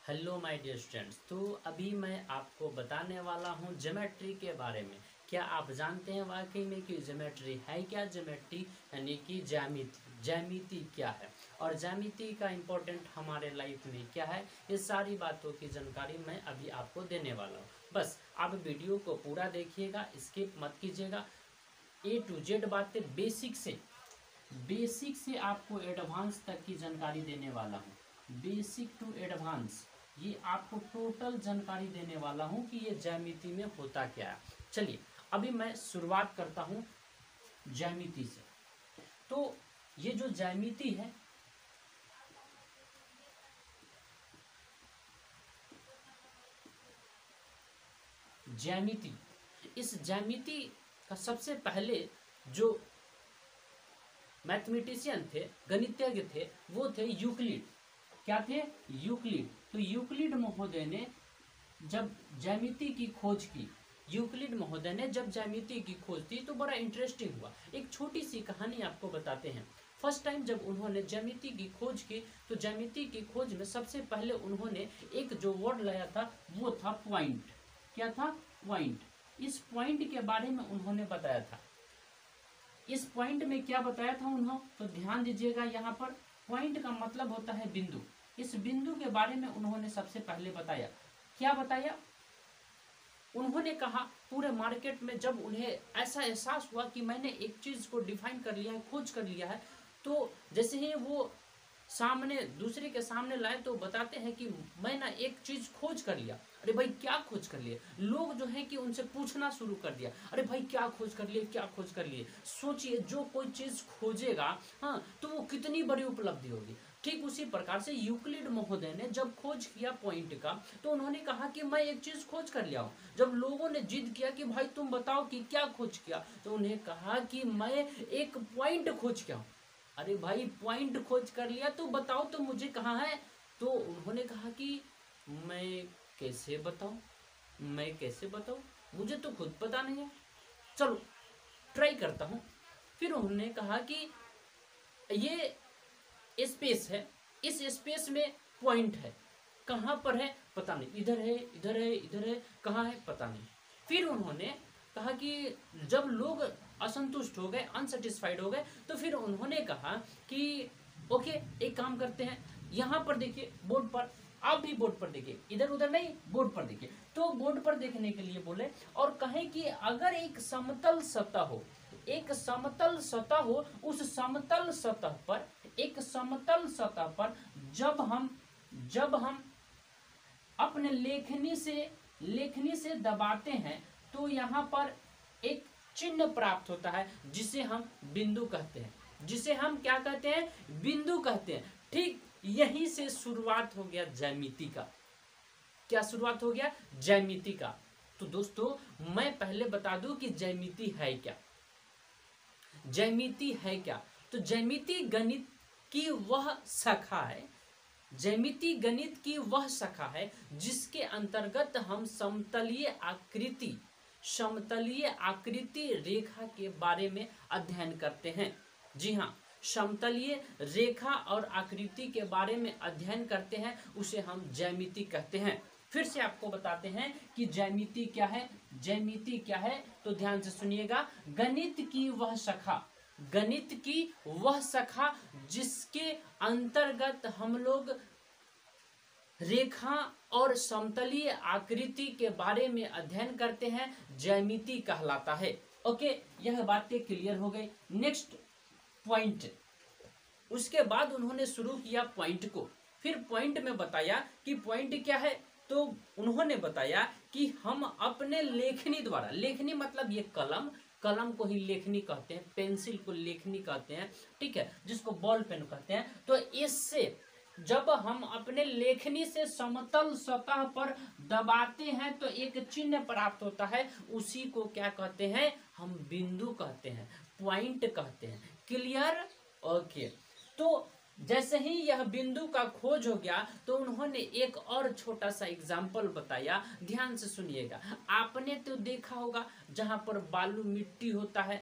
Hello my dear students. तो अभी मैं आपको बताने वाला हूँ ज्योमेट्री के बारे में। क्या आप जानते हैं वाकई में कि ज्योमेट्री है क्या? ज्योमेट्री यानी कि ज्यामिति। ज्यामिति क्या है और ज्यामिति का इम्पोर्टेंट हमारे लाइफ में क्या है, ये सारी बातों की जानकारी मैं अभी आपको देने वाला हूँ। बस आप वीडियो को पूरा देखिएगा, स्किप मत कीजिएगा। A to Z बातें बेसिक से आपको एडवांस तक की जानकारी देने वाला हूँ। बेसिक टू एडवांस ये आपको टोटल जानकारी देने वाला हूँ कि ये ज्यामिति में होता क्या है। चलिए अभी मैं शुरुआत करता हूँ ज्यामिति से। तो ये जो ज्यामिति है, ज्यामिति, इस ज्यामिति का सबसे पहले जो मैथमेटिशियन थे, गणितज्ञ थे, वो थे यूक्लिड। क्या थे? यूक्लिड। तो यूक्लिड महोदय ने जब ज्यामिति की खोज की, यूक्लिड महोदय ने जब ज्यामिति की खोज की तो बड़ा इंटरेस्टिंग हुआ। एक छोटी सी कहानी आपको बताते हैं। फर्स्ट टाइम जब उन्होंने ज्यामिति की खोज की तो ज्यामिति की खोज में सबसे पहले उन्होंने एक जो वर्ड लाया था वो था पॉइंट। क्या था? पॉइंट। इस पॉइंट के बारे में उन्होंने बताया था। इस पॉइंट में क्या बताया था उन्होंने, तो ध्यान दीजिएगा। यहाँ पर पॉइंट का मतलब होता है बिंदु। इस बिंदु के बारे में उन्होंने सबसे पहले बताया। क्या बताया? उन्होंने कहा पूरे मार्केट में जब उन्हें ऐसा एहसास हुआ कि मैंने एक चीज को डिफाइन कर लिया है, खोज कर लिया है, तो जैसे ही वो सामने दूसरे के सामने लाए तो बताते हैं कि मैं ना एक चीज खोज कर लिया। अरे भाई क्या खोज कर लिए? लोग जो है कि उनसे पूछना शुरू कर दिया, अरे भाई क्या खोज कर लिए, क्या खोज कर लिए। सोचिए जो कोई चीज खोजेगा, हाँ, तो वो कितनी बड़ी उपलब्धि होगी। ठीक उसी प्रकार से यूक्लिड महोदय ने जब खोज किया पॉइंट का तो उन्होंने कहा कि मैं एक चीज खोज कर लिया हूं। जब लोगों ने जिद किया कि भाई तुम बताओ कि क्या खोज किया, तो उन्हें कहा कि मैं एक पॉइंट खोज किया हूं। अरे भाई पॉइंट खोज कर लिया तो बताओ तो मुझे कहाँ है? तो उन्होंने कहा कि मैं कैसे बताऊं, मैं कैसे बताऊं, मुझे तो खुद पता नहीं है, चलो ट्राई करता हूं। फिर उन्होंने कहा कि ये स्पेस है, इस स्पेस में पॉइंट है, कहाँ पर है पता नहीं, इधर है, इधर है, इधर है, कहाँ है पता नहीं। फिर उन्होंने कहा कि जब लोग असंतुष्ट हो गए, अनसेटिस्फाइड हो गए, तो फिर उन्होंने कहा कि ओके एक काम करते हैं, यहाँ पर देखिए बोर्ड पर, आप भी बोर्ड पर देखिए, इधर उधर नहीं, बोर्ड पर देखिए। तो बोर्ड पर देखने के लिए बोले और कहें कि अगर एक समतल सतह हो, एक समतल सतह हो, उस समतल सतह पर, एक समतल सतह पर जब हम अपने लेखनी से दबाते हैं तो यहाँ पर एक चिन्ह प्राप्त होता है जिसे हम बिंदु कहते हैं, जिसे हम क्या कहते हैं? बिंदु कहते हैं। ठीक यहीं से शुरुआत हो गया ज्यामिति का। क्या शुरुआत हो गया? ज्यामिति का। तो दोस्तों मैं पहले बता दूं कि ज्यामिति है क्या। ज्यामिति है क्या? तो ज्यामिति गणित की वह शाखा है, ज्यामिति गणित की वह शाखा है जिसके अंतर्गत हम समतलीय आकृति रेखा के बारे में अध्ययन करते हैं। जी हाँ, समतलीय रेखा और आकृति के बारे में अध्ययन करते हैं, उसे हम ज्यामिति कहते हैं। फिर से आपको बताते हैं कि ज्यामिति क्या है। ज्यामिति क्या है तो ध्यान से सुनिएगा। गणित की वह शाखा जिसके अंतर्गत हम लोग रेखा और समतलीय आकृति के बारे में अध्ययन करते हैं, ज्यामिति कहलाता है। ओके, यह बातें क्लियर हो गई। Next point. उसके बाद उन्होंने शुरू किया पॉइंट को। फिर पॉइंट में बताया कि पॉइंट क्या है, तो उन्होंने बताया कि हम अपने लेखनी द्वारा, लेखनी मतलब ये कलम को ही लेखनी कहते हैं, पेंसिल को लेखनी कहते हैं, ठीक है, जिसको बॉल पेन कहते हैं। तो इससे जब हम अपने लेखनी से समतल सतह पर दबाते हैं तो एक चिन्ह प्राप्त होता है, उसी को क्या कहते हैं? हम बिंदु कहते हैं, पॉइंट कहते हैं। क्लियर? ओके। तो जैसे ही यह बिंदु का खोज हो गया तो उन्होंने एक और छोटा सा एग्जाम्पल बताया, ध्यान से सुनिएगा। आपने तो देखा होगा जहां पर बालू मिट्टी होता है,